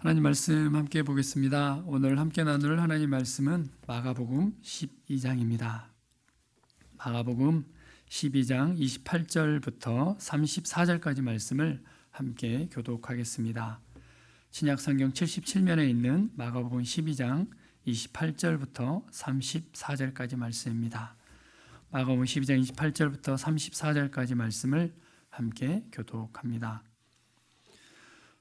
하나님 말씀 함께 보겠습니다. 오늘 함께 나눌 하나님 말씀은 마가복음 12장입니다. 마가복음 12장 28절부터 34절까지 말씀을 함께 교독하겠습니다. 신약성경 77면에 있는 마가복음 12장 28절부터 34절까지 말씀입니다. 마가복음 12장 28절부터 34절까지 말씀을 함께 교독합니다.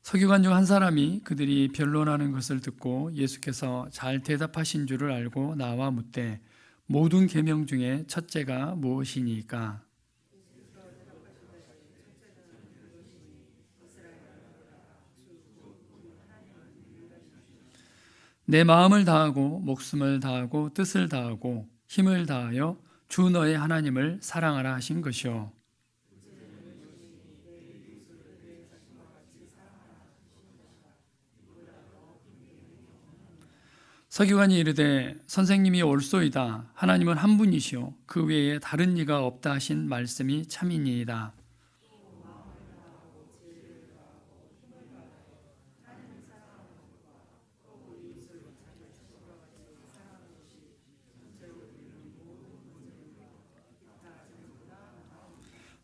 서기관 중 한 사람이 그들이 변론하는 것을 듣고 예수께서 잘 대답하신 줄을 알고 나와 묻되 모든 계명 중에 첫째가 무엇이니까? 내 마음을 다하고 목숨을 다하고 뜻을 다하고 힘을 다하여 주 너의 하나님을 사랑하라 하신 것이요. 서기관이 이르되 선생님이 옳소이다. 하나님은 한 분이시요 그 외에 다른 이가 없다 하신 말씀이 참이니이다.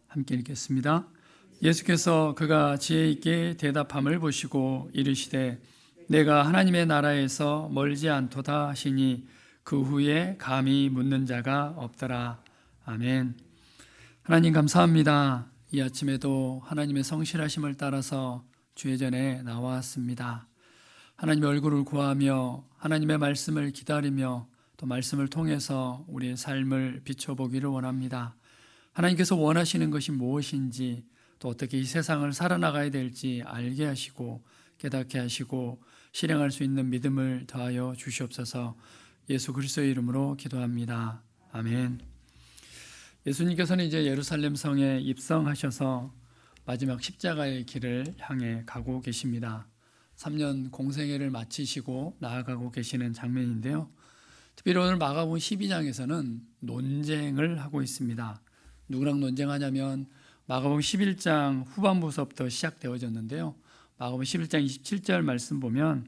함께 읽겠습니다. 예수께서 그가 지혜 있게 대답함을 보시고 이르시되 내가 하나님의 나라에서 멀지 않도다 하시니 그 후에 감히 묻는 자가 없더라. 아멘. 하나님 감사합니다. 이 아침에도 하나님의 성실하심을 따라서 주의 전에 나왔습니다. 하나님의 얼굴을 구하며 하나님의 말씀을 기다리며 또 말씀을 통해서 우리의 삶을 비춰보기를 원합니다. 하나님께서 원하시는 것이 무엇인지 또 어떻게 이 세상을 살아나가야 될지 알게 하시고 깨닫게 하시고 실행할 수 있는 믿음을 더하여 주시옵소서. 예수 그리스도의 이름으로 기도합니다. 아멘. 예수님께서는 이제 예루살렘 성에 입성하셔서 마지막 십자가의 길을 향해 가고 계십니다. 3년 공생애를 마치시고 나아가고 계시는 장면인데요. 특별히 오늘 마가복음 12장에서는 논쟁을 하고 있습니다. 누구랑 논쟁하냐면 마가복음 11장 후반부서부터 시작되어졌는데요. 마가복음 11장 27절 말씀 보면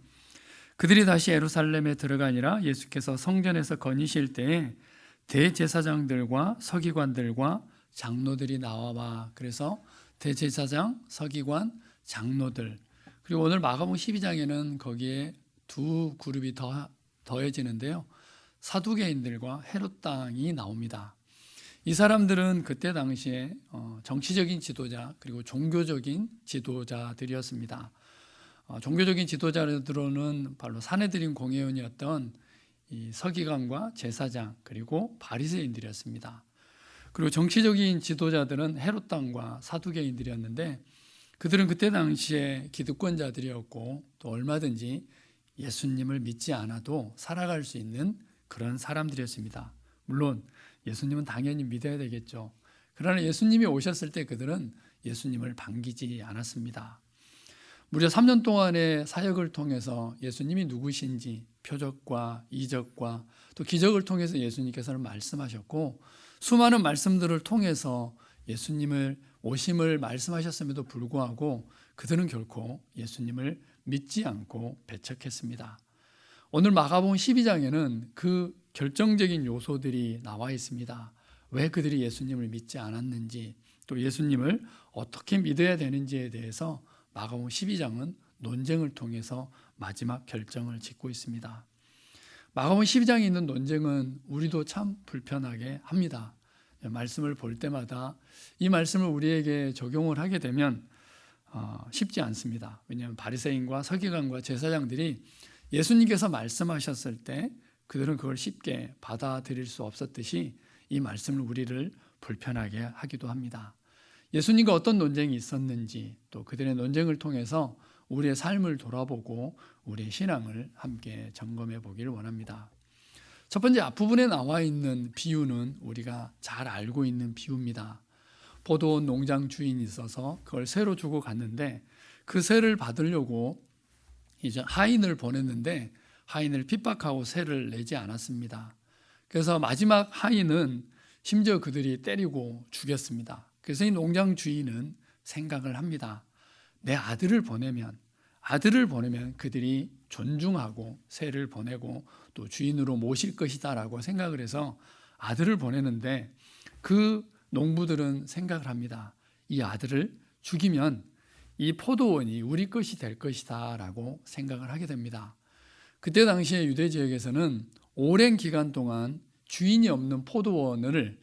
그들이 다시 예루살렘에 들어가니라 예수께서 성전에서 거니실 때에 대제사장들과 서기관들과 장로들이 나와봐. 그래서 대제사장, 서기관, 장로들, 그리고 오늘 마가복음 12장에는 거기에 두 그룹이 더해지는데요. 사두개인들과 헤롯 당이 나옵니다. 이 사람들은 그때 당시에 정치적인 지도자 그리고 종교적인 지도자들이었습니다. 종교적인 지도자들로는 바로 사내들인 공회원이었던 이 서기관과 제사장 그리고 바리새인들이었습니다. 그리고 정치적인 지도자들은 헤롯 당과 사두개인들이었는데 그들은 그때 당시에 기득권자들이었고 또 얼마든지 예수님을 믿지 않아도 살아갈 수 있는 그런 사람들이었습니다. 물론 예수님은 당연히 믿어야 되겠죠. 그러나 예수님이 오셨을 때 그들은 예수님을 반기지 않았습니다. 무려 3년 동안의 사역을 통해서 예수님이 누구신지 표적과 이적과 또 기적을 통해서 예수님께서는 말씀하셨고 수많은 말씀들을 통해서 예수님을 오심을 말씀하셨음에도 불구하고 그들은 결코 예수님을 믿지 않고 배척했습니다. 오늘 마가복음 12장에는 그 결정적인 요소들이 나와 있습니다. 왜 그들이 예수님을 믿지 않았는지 또 예수님을 어떻게 믿어야 되는지에 대해서 마가복음 12장은 논쟁을 통해서 마지막 결정을 짓고 있습니다. 마가복음 12장에 있는 논쟁은 우리도 참 불편하게 합니다. 말씀을 볼 때마다 이 말씀을 우리에게 적용을 하게 되면 쉽지 않습니다. 왜냐하면 바리새인과 서기관과 제사장들이 예수님께서 말씀하셨을 때 그들은 그걸 쉽게 받아들일 수 없었듯이 이 말씀을 우리를 불편하게 하기도 합니다. 예수님과 어떤 논쟁이 있었는지 또 그들의 논쟁을 통해서 우리의 삶을 돌아보고 우리의 신앙을 함께 점검해 보기를 원합니다. 첫 번째 앞부분에 나와 있는 비유는 우리가 잘 알고 있는 비유입니다. 포도원 농장 주인이 있어서 그걸 새로 주고 갔는데 그 새를 받으려고 이제 하인을 보냈는데 하인을 핍박하고 새를 내지 않았습니다. 그래서 마지막 하인은 심지어 그들이 때리고 죽였습니다. 그래서 이 농장 주인은 생각을 합니다. 내 아들을 보내면 아들을 보내면 그들이 존중하고 세를 보내고 또 주인으로 모실 것이다라고 생각을 해서 아들을 보내는데, 그 농부들은 생각을 합니다. 이 아들을 죽이면 이 포도원이 우리 것이 될 것이다 라고 생각을 하게 됩니다. 그때 당시에 유대 지역에서는 오랜 기간 동안 주인이 없는 포도원을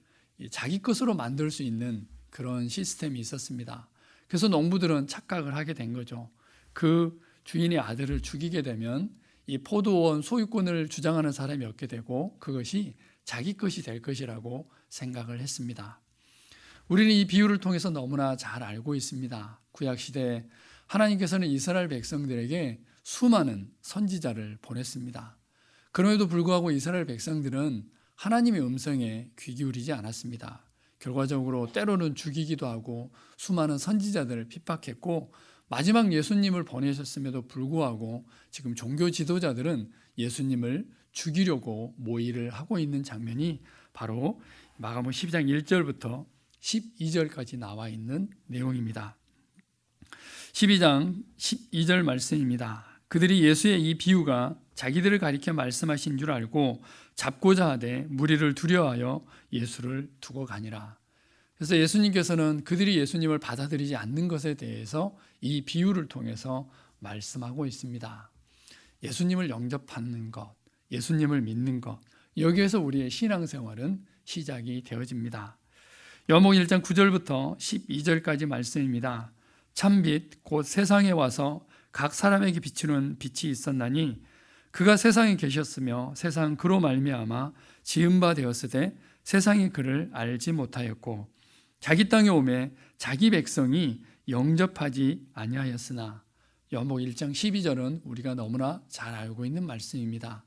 자기 것으로 만들 수 있는 그런 시스템이 있었습니다. 그래서 농부들은 착각을 하게 된 거죠. 그 주인의 아들을 죽이게 되면 이 포도원 소유권을 주장하는 사람이 얻게 되고 그것이 자기 것이 될 것이라고 생각을 했습니다. 우리는 이 비유를 통해서 너무나 잘 알고 있습니다. 구약시대에 하나님께서는 이스라엘 백성들에게 수많은 선지자를 보냈습니다. 그럼에도 불구하고 이스라엘 백성들은 하나님의 음성에 귀 기울이지 않았습니다. 결과적으로 때로는 죽이기도 하고 수많은 선지자들을 핍박했고, 마지막 예수님을 보내셨음에도 불구하고 지금 종교 지도자들은 예수님을 죽이려고 모의를 하고 있는 장면이 바로 마가복음 12장 1절부터 12절까지 나와 있는 내용입니다. 12장 12절 말씀입니다. 그들이 예수의 이 비유가 자기들을 가리켜 말씀하신 줄 알고 잡고자 하되 무리를 두려워하여 예수를 두고 가니라. 그래서 예수님께서는 그들이 예수님을 받아들이지 않는 것에 대해서 이 비유를 통해서 말씀하고 있습니다. 예수님을 영접하는 것, 예수님을 믿는 것, 여기에서 우리의 신앙생활은 시작이 되어집니다. 요한복음 1장 9절부터 12절까지 말씀입니다. 참빛 곧 세상에 와서 각 사람에게 비추는 빛이 있었나니 그가 세상에 계셨으며 세상 그로 말미암아 지은 바 되었으되 세상이 그를 알지 못하였고 자기 땅에 오매 자기 백성이 영접하지 아니하였으나, 요한복음 1장 12절은 우리가 너무나 잘 알고 있는 말씀입니다.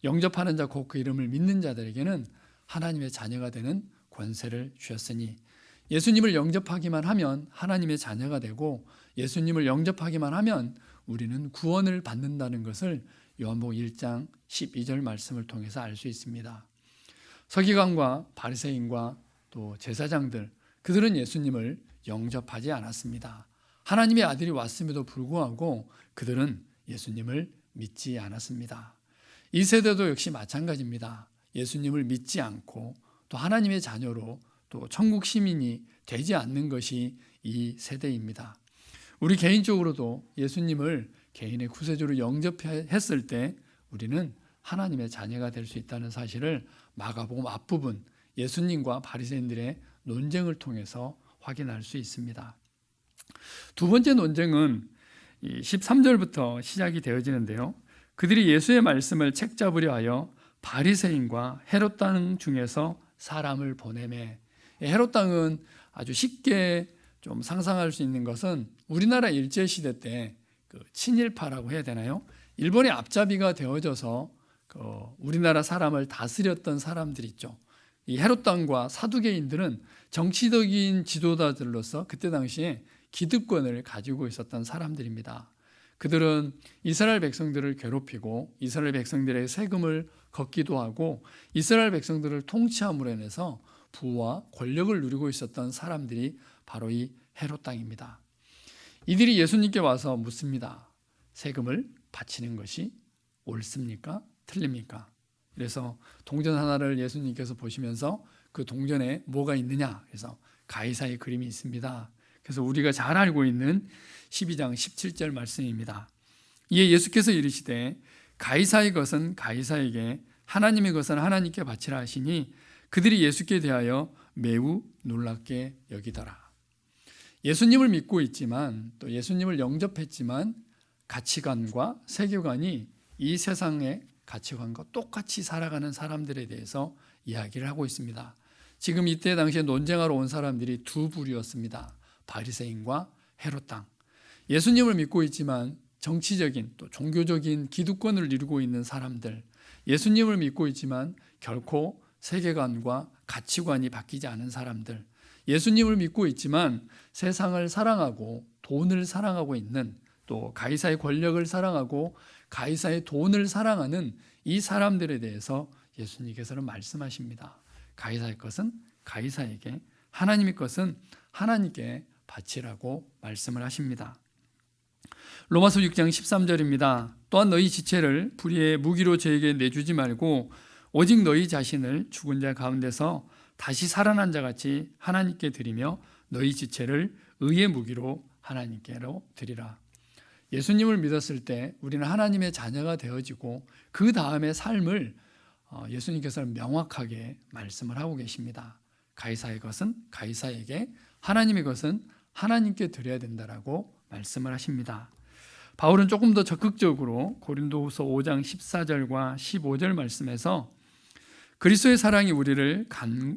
영접하는 자 곧 그 이름을 믿는 자들에게는 하나님의 자녀가 되는 권세를 주셨으니, 예수님을 영접하기만 하면 하나님의 자녀가 되고 예수님을 영접하기만 하면 우리는 구원을 받는다는 것을 요한복음 1장 12절 말씀을 통해서 알 수 있습니다. 서기관과 바리새인과 또 제사장들, 그들은 예수님을 영접하지 않았습니다. 하나님의 아들이 왔음에도 불구하고 그들은 예수님을 믿지 않았습니다. 이 세대도 역시 마찬가지입니다. 예수님을 믿지 않고 또 하나님의 자녀로 또 천국 시민이 되지 않는 것이 이 세대입니다. 우리 개인적으로도 예수님을 개인의 구세주로 영접했을 때 우리는 하나님의 자녀가 될 수 있다는 사실을 마가복음 앞부분 예수님과 바리새인들의 논쟁을 통해서 확인할 수 있습니다. 두 번째 논쟁은 13절부터 시작이 되어지는데요. 그들이 예수의 말씀을 책잡으려 하여 바리새인과 헤롯 땅 중에서 사람을 보내매. 헤롯 땅은 아주 쉽게 좀 상상할 수 있는 것은 우리나라 일제시대 때 그 친일파라고 해야 되나요? 일본의 앞잡이가 되어져서 우리나라 사람을 다스렸던 사람들 있죠. 이 헤롯 땅과 사두개인들은 정치적인 지도자들로서 그때 당시에 기득권을 가지고 있었던 사람들입니다. 그들은 이스라엘 백성들을 괴롭히고 이스라엘 백성들의 세금을 걷기도 하고 이스라엘 백성들을 통치함으로 인해서 부와 권력을 누리고 있었던 사람들이 바로 이 헤롯 땅입니다. 이들이 예수님께 와서 묻습니다. 세금을 바치는 것이 옳습니까? 틀립니까? 그래서 동전 하나를 예수님께서 보시면서 그 동전에 뭐가 있느냐? 그래서 가이사의 그림이 있습니다. 그래서 우리가 잘 알고 있는 12장 17절 말씀입니다. 이에 예수께서 이르시되 가이사의 것은 가이사에게 하나님의 것은 하나님께 바치라 하시니 그들이 예수께 대하여 매우 놀랍게 여기더라. 예수님을 믿고 있지만 또 예수님을 영접했지만 가치관과 세계관이 이 세상의 가치관과 똑같이 살아가는 사람들에 대해서 이야기를 하고 있습니다. 지금 이때 당시에 논쟁하러 온 사람들이 두 부류였습니다. 바리새인과 헤롯 땅. 예수님을 믿고 있지만 정치적인 또 종교적인 기득권을 이루고 있는 사람들, 예수님을 믿고 있지만 결코 세계관과 가치관이 바뀌지 않은 사람들, 예수님을 믿고 있지만 세상을 사랑하고 돈을 사랑하고 있는, 또 가이사의 권력을 사랑하고 가이사의 돈을 사랑하는 이 사람들에 대해서 예수님께서는 말씀하십니다. 가이사의 것은 가이사에게, 하나님의 것은 하나님께 바치라고 말씀을 하십니다. 로마서 6장 13절입니다. 또한 너희 지체를 불의의 무기로 저에게 내주지 말고 오직 너희 자신을 죽은 자 가운데서 다시 살아난 자 같이 하나님께 드리며 너희 지체를 의의 무기로 하나님께로 드리라. 예수님을 믿었을 때 우리는 하나님의 자녀가 되어지고 그 다음의 삶을 예수님께서는 명확하게 말씀을 하고 계십니다. 가이사의 것은 가이사에게, 하나님의 것은 하나님께 드려야 된다라고 말씀을 하십니다. 바울은 조금 더 적극적으로 고린도후서 5장 14절과 15절 말씀에서 그리스도의 사랑이 우리를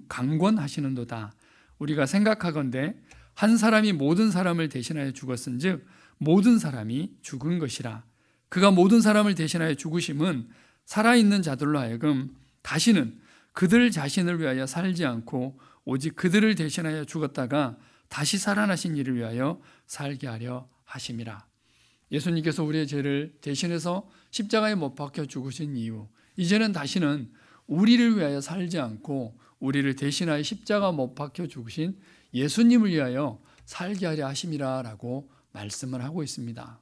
강권하시는도다. 우리가 생각하건대 한 사람이 모든 사람을 대신하여 죽었은즉 모든 사람이 죽은 것이라. 그가 모든 사람을 대신하여 죽으심은 살아있는 자들로 하여금 다시는 그들 자신을 위하여 살지 않고 오직 그들을 대신하여 죽었다가 다시 살아나신 이를 위하여 살게 하려 하심이라. 예수님께서 우리의 죄를 대신해서 십자가에 못 박혀 죽으신 이유, 이제는 다시는 우리를 위하여 살지 않고 우리를 대신하여 십자가 못 박혀 죽으신 예수님을 위하여 살게 하려 하심이라 라고 말씀을 하고 있습니다.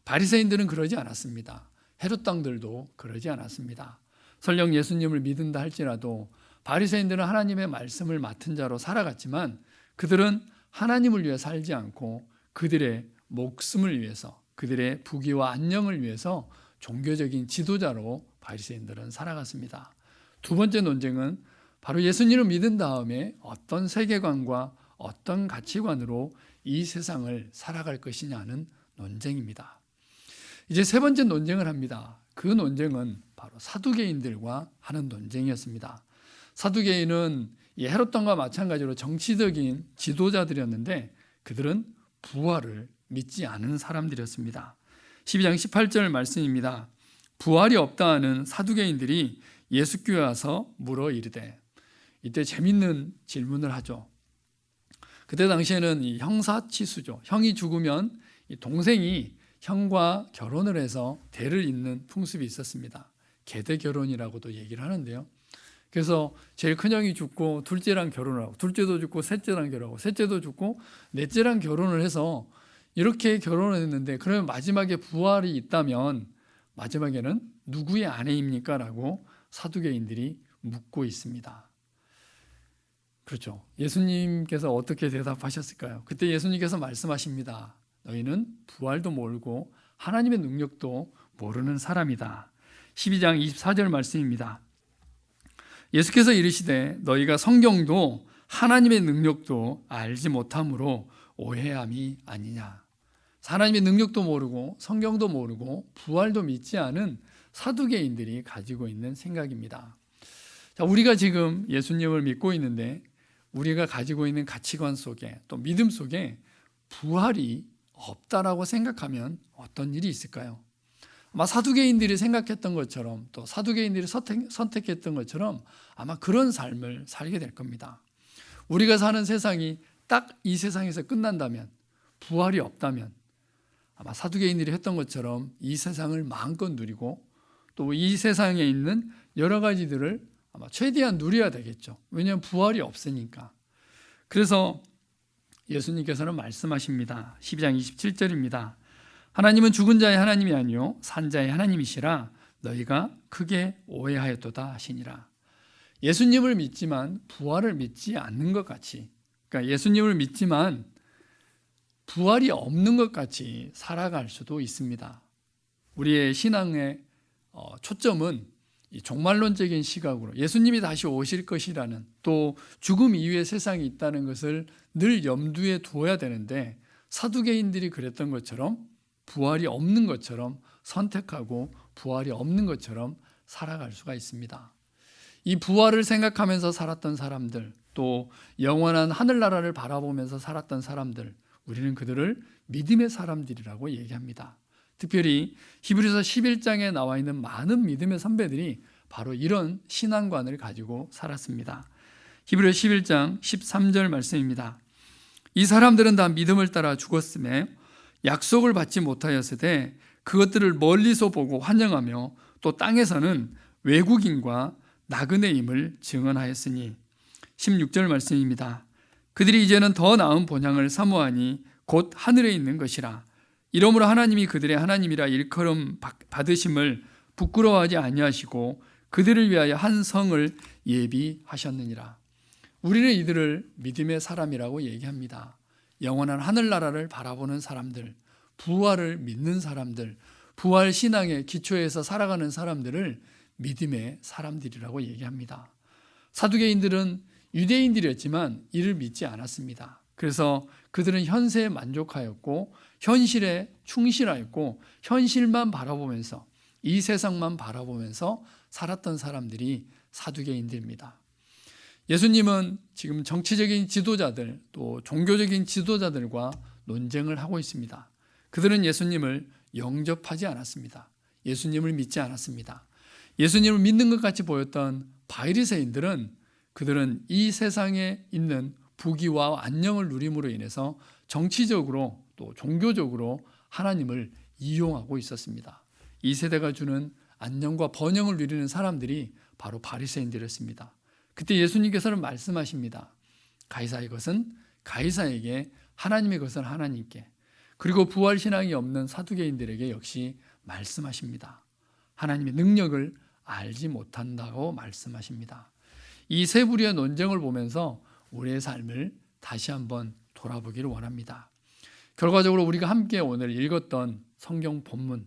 바리새인들은 그러지 않았습니다. 헤롯 당들도 그러지 않았습니다. 설령 예수님을 믿는다 할지라도 바리새인들은 하나님의 말씀을 맡은 자로 살아갔지만 그들은 하나님을 위해 살지 않고 그들의 목숨을 위해서, 그들의 부귀와 안녕을 위해서 종교적인 지도자로 바리새인들은 살아갔습니다. 두 번째 논쟁은 바로 예수님을 믿은 다음에 어떤 세계관과 어떤 가치관으로 이 세상을 살아갈 것이냐는 논쟁입니다. 이제 세 번째 논쟁을 합니다. 그 논쟁은 바로 사두개인들과 하는 논쟁이었습니다. 사두개인은 헤롯 왕과 마찬가지로 정치적인 지도자들이었는데 그들은 부활을 믿지 않은 사람들이었습니다. 12장 18절 말씀입니다. 부활이 없다 하는 사두개인들이 예수께 와서 물어 이르되, 이때 재밌는 질문을 하죠. 그때 당시에는 이 형사치수죠. 형이 죽으면 이 동생이 형과 결혼을 해서 대를 잇는 풍습이 있었습니다. 계대 결혼이라고도 얘기를 하는데요. 그래서 제일 큰 형이 죽고 둘째랑 결혼을 하고, 둘째도 죽고 셋째랑 결혼하고, 셋째도 죽고 넷째랑 결혼을 해서 이렇게 결혼을 했는데, 그러면 마지막에 부활이 있다면 마지막에는 누구의 아내입니까? 라고 사두개인들이 묻고 있습니다. 그렇죠. 예수님께서 어떻게 대답하셨을까요? 그때 예수님께서 말씀하십니다. 너희는 부활도 모르고 하나님의 능력도 모르는 사람이다. 12장 24절 말씀입니다. 예수께서 이르시되 너희가 성경도 하나님의 능력도 알지 못함으로 오해함이 아니냐. 하나님의 능력도 모르고 성경도 모르고 부활도 믿지 않은 사두개인들이 가지고 있는 생각입니다. 자, 우리가 지금 예수님을 믿고 있는데 우리가 가지고 있는 가치관 속에 또 믿음 속에 부활이 없다라고 생각하면 어떤 일이 있을까요? 아마 사두개인들이 생각했던 것처럼 또 사두개인들이 선택했던 것처럼 아마 그런 삶을 살게 될 겁니다. 우리가 사는 세상이 딱 이 세상에서 끝난다면, 부활이 없다면 아마 사두개인들이 했던 것처럼 이 세상을 마음껏 누리고 또 이 세상에 있는 여러 가지들을 아마 최대한 누려야 되겠죠. 왜냐하면 부활이 없으니까. 그래서 예수님께서는 말씀하십니다. 12장 27절입니다. 하나님은 죽은 자의 하나님이 아니요 산 자의 하나님이시라 너희가 크게 오해하였도다 하시니라. 예수님을 믿지만 부활을 믿지 않는 것 같이, 그러니까 예수님을 믿지만 부활이 없는 것 같이 살아갈 수도 있습니다. 우리의 신앙의 초점은 이 종말론적인 시각으로 예수님이 다시 오실 것이라는, 또 죽음 이후에 세상이 있다는 것을 늘 염두에 두어야 되는데 사두개인들이 그랬던 것처럼 부활이 없는 것처럼 선택하고 부활이 없는 것처럼 살아갈 수가 있습니다. 이 부활을 생각하면서 살았던 사람들, 또 영원한 하늘나라를 바라보면서 살았던 사람들, 우리는 그들을 믿음의 사람들이라고 얘기합니다. 특별히 히브리서 11장에 나와 있는 많은 믿음의 선배들이 바로 이런 신앙관을 가지고 살았습니다. 히브리서 11장 13절 말씀입니다. 이 사람들은 다 믿음을 따라 죽었음에 약속을 받지 못하였으되 그것들을 멀리서 보고 환영하며 또 땅에서는 외국인과 나그네임을 증언하였으니. 16절 말씀입니다. 그들이 이제는 더 나은 본향을 사모하니 곧 하늘에 있는 것이라. 이러므로 하나님이 그들의 하나님이라 일컬음 받으심을 부끄러워하지 아니하시고 그들을 위하여 한 성을 예비하셨느니라. 우리는 이들을 믿음의 사람이라고 얘기합니다. 영원한 하늘나라를 바라보는 사람들, 부활을 믿는 사람들, 부활 신앙의 기초에서 살아가는 사람들을 믿음의 사람들이라고 얘기합니다. 사두개인들은 유대인들이었지만 이를 믿지 않았습니다. 그래서 그들은 현세에 만족하였고 현실에 충실하였고 현실만 바라보면서 이 세상만 바라보면서 살았던 사람들이 사두개인들입니다. 예수님은 지금 정치적인 지도자들 또 종교적인 지도자들과 논쟁을 하고 있습니다. 그들은 예수님을 영접하지 않았습니다. 예수님을 믿지 않았습니다. 예수님을 믿는 것 같이 보였던 바리새인들은 그들은 이 세상에 있는 부귀와 안녕을 누림으로 인해서 정치적으로 또 종교적으로 하나님을 이용하고 있었습니다. 이 세대가 주는 안녕과 번영을 누리는 사람들이 바로 바리새인들이었습니다. 그때 예수님께서는 말씀하십니다. 가이사의 것은 가이사에게, 하나님의 것은 하나님께. 그리고 부활 신앙이 없는 사두개인들에게 역시 말씀하십니다. 하나님의 능력을 알지 못한다고 말씀하십니다. 이 세 부류의 논쟁을 보면서 우리의 삶을 다시 한번 돌아보기를 원합니다. 결과적으로 우리가 함께 오늘 읽었던 성경 본문,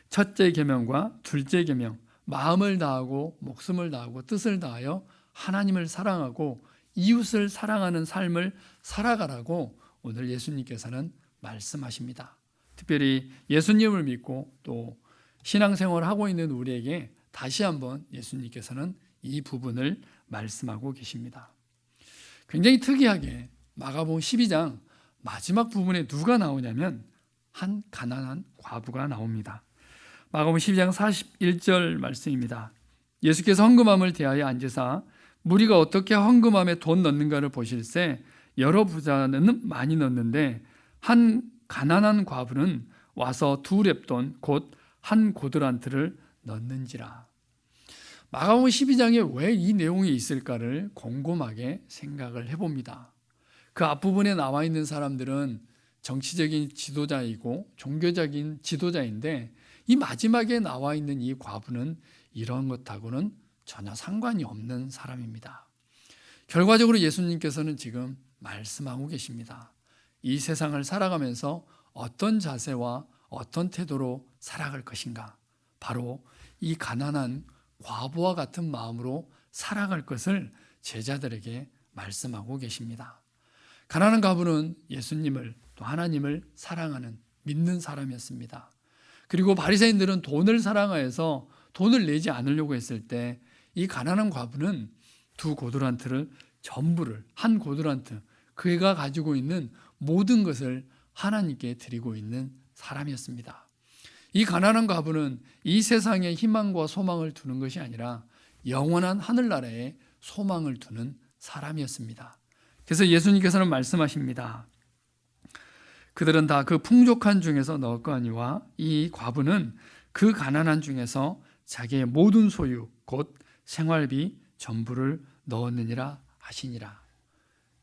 첫째 계명과 둘째 계명, 마음을 다하고 목숨을 다하고 뜻을 다하여 하나님을 사랑하고 이웃을 사랑하는 삶을 살아가라고 오늘 예수님께서는 말씀하십니다. 특별히 예수님을 믿고 또 신앙생활을 하고 있는 우리에게 다시 한번 예수님께서는 이 부분을 말씀하고 계십니다. 굉장히 특이하게 마가복음 12장 마지막 부분에 누가 나오냐면 한 가난한 과부가 나옵니다. 마가복음 12장 41절 말씀입니다. 예수께서 헌금함을 대하여 앉으사 무리가 어떻게 헌금함에 돈 넣는가를 보실새 여러 부자는 많이 넣는데 한 가난한 과부는 와서 2렙돈 곧 한 고드란트를 넣는지라. 마가복음 12장에 왜 이 내용이 있을까를 곰곰하게 생각을 해봅니다. 그 앞부분에 나와 있는 사람들은 정치적인 지도자이고 종교적인 지도자인데 이 마지막에 나와 있는 이 과부는 이런 것하고는 전혀 상관이 없는 사람입니다. 결과적으로 예수님께서는 지금 말씀하고 계십니다. 이 세상을 살아가면서 어떤 자세와 어떤 태도로 살아갈 것인가? 바로 이 가난한 과부와 같은 마음으로 살아갈 것을 제자들에게 말씀하고 계십니다. 가난한 과부는 예수님을 또 하나님을 사랑하는 믿는 사람이었습니다. 그리고 바리새인들은 돈을 사랑하여서 돈을 내지 않으려고 했을 때 이 가난한 과부는 2고드란트를 전부를 한 고드란트 그가 가지고 있는 모든 것을 하나님께 드리고 있는 사람이었습니다. 이 가난한 과부는 이 세상에 희망과 소망을 두는 것이 아니라 영원한 하늘나라에 소망을 두는 사람이었습니다. 그래서 예수님께서는 말씀하십니다. 그들은 다 그 풍족한 중에서 넣었거니와 이 과부는 그 가난한 중에서 자기의 모든 소유 곧 생활비 전부를 넣었느니라 하시니라.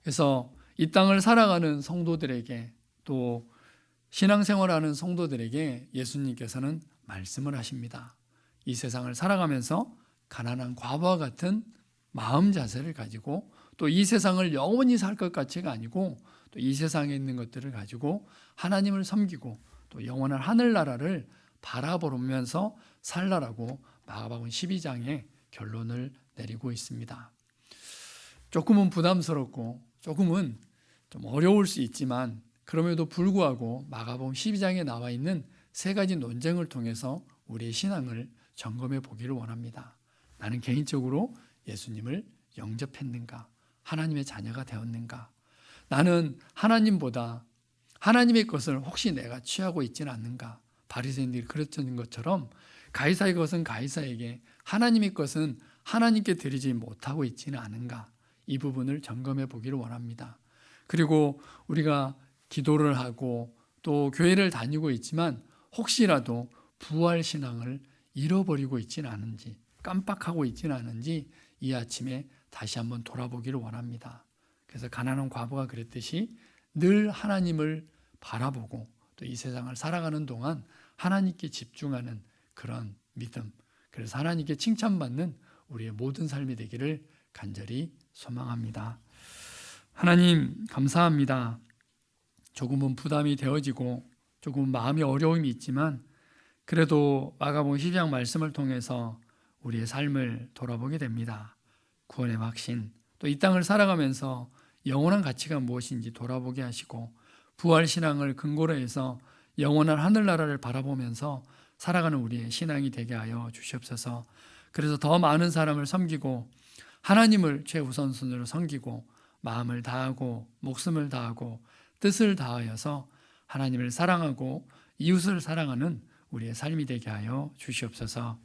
그래서 이 땅을 살아가는 성도들에게 또 신앙생활하는 성도들에게 예수님께서는 말씀을 하십니다. 이 세상을 살아가면서 가난한 과부와 같은 마음 자세를 가지고 또 이 세상을 영원히 살 것 같이가 아니고 또 이 세상에 있는 것들을 가지고 하나님을 섬기고 또 영원한 하늘나라를 바라보면서 살라라고 마가복음 12장에 결론을 내리고 있습니다. 조금은 부담스럽고 조금은 좀 어려울 수 있지만 그럼에도 불구하고 마가복음 12장에 나와 있는 3가지 논쟁을 통해서 우리의 신앙을 점검해 보기를 원합니다. 나는 개인적으로 예수님을 영접했는가? 하나님의 자녀가 되었는가? 나는 하나님보다 하나님의 것을 혹시 내가 취하고 있지는 않는가? 바리새인들이 그랬던 것처럼 가이사의 것은 가이사에게, 하나님의 것은 하나님께 드리지 못하고 있지는 않은가? 이 부분을 점검해 보기를 원합니다. 그리고 우리가 기도를 하고 또 교회를 다니고 있지만 혹시라도 부활 신앙을 잃어버리고 있지는 않은지, 깜빡하고 있지는 않은지 이 아침에 다시 한번 돌아보기를 원합니다. 그래서 가난한 과부가 그랬듯이 늘 하나님을 바라보고 또 이 세상을 살아가는 동안 하나님께 집중하는 그런 믿음, 그래서 하나님께 칭찬받는 우리의 모든 삶이 되기를 간절히 소망합니다. 하나님 감사합니다. 조금은 부담이 되어지고 조금 마음이 어려움이 있지만 그래도 마가복음 12장 말씀을 통해서 우리의 삶을 돌아보게 됩니다. 구원의 확신, 또 이 땅을 살아가면서 영원한 가치가 무엇인지 돌아보게 하시고 부활신앙을 근거로 해서 영원한 하늘나라를 바라보면서 살아가는 우리의 신앙이 되게 하여 주시옵소서. 그래서 더 많은 사람을 섬기고 하나님을 최우선순위로 섬기고 마음을 다하고 목숨을 다하고 뜻을 다하여서 하나님을 사랑하고 이웃을 사랑하는 우리의 삶이 되게 하여 주시옵소서.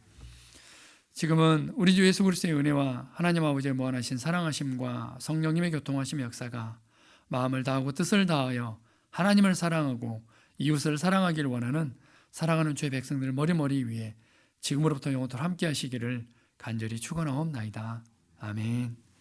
지금은 우리 주 예수 그리스도의 은혜와 하나님 아버지의 무한하신 사랑하심과 성령님의 교통하심의 역사가 마음을 다하고 뜻을 다하여 하나님을 사랑하고 이웃을 사랑하기를 원하는 사랑하는 주의 백성들 머리머리 위에 지금으로부터 영원토록 함께 하시기를 간절히 축원하옵나이다. 아멘.